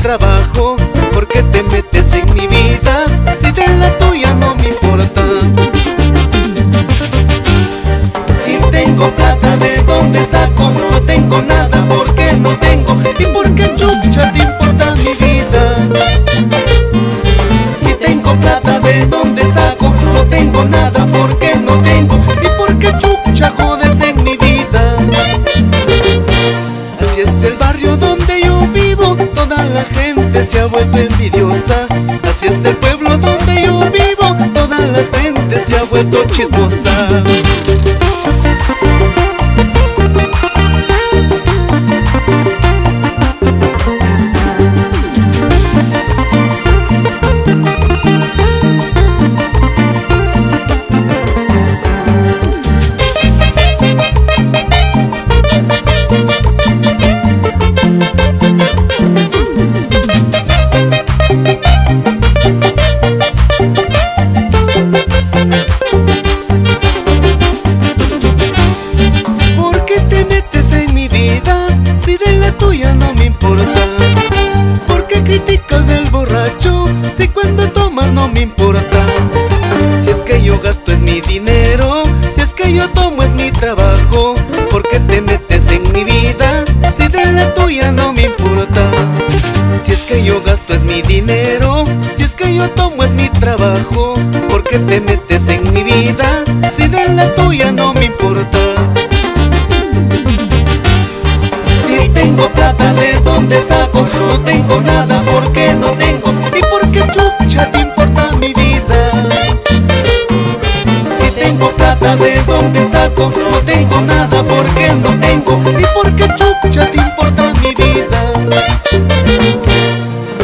Trabajo, ¿por qué te metes en mi vida? Si de la tuya no me importa. Si tengo plata, ¿de dónde saco? No tengo nada, porque no tengo. ¿Y por qué chucha te importa mi vida? Si tengo plata, ¿de dónde saco? No tengo nada, porque no tengo. ¿Y por qué chucha jodes en mi vida? Así es el barrio donde yo vivo, toda la gente se ha vuelto envidiosa. Así es el pueblo donde yo vivo, toda la gente se ha vuelto chismosa. Si cuando tomas no me importa. Si es que yo gasto es mi dinero, si es que yo tomo es mi trabajo. ¿Por qué te metes en mi vida? Si de la tuya no me importa. Si es que yo gasto es mi dinero, si es que yo tomo es mi trabajo. ¿Por qué te metes en mi vida? Si de la tuya no me importa. Si tengo plata, ¿de dónde saco? No tengo nada, porque no tengo. ¿Y por qué chucha te importa mi vida? Si tengo plata, ¿de dónde saco? No tengo nada, porque no tengo. ¿Y por qué chucha te importa mi vida?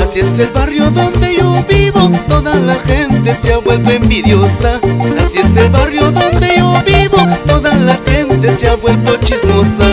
Así es el barrio donde yo vivo, toda la gente se ha vuelto envidiosa. Así es el barrio donde yo vivo, toda la gente se ha vuelto chismosa.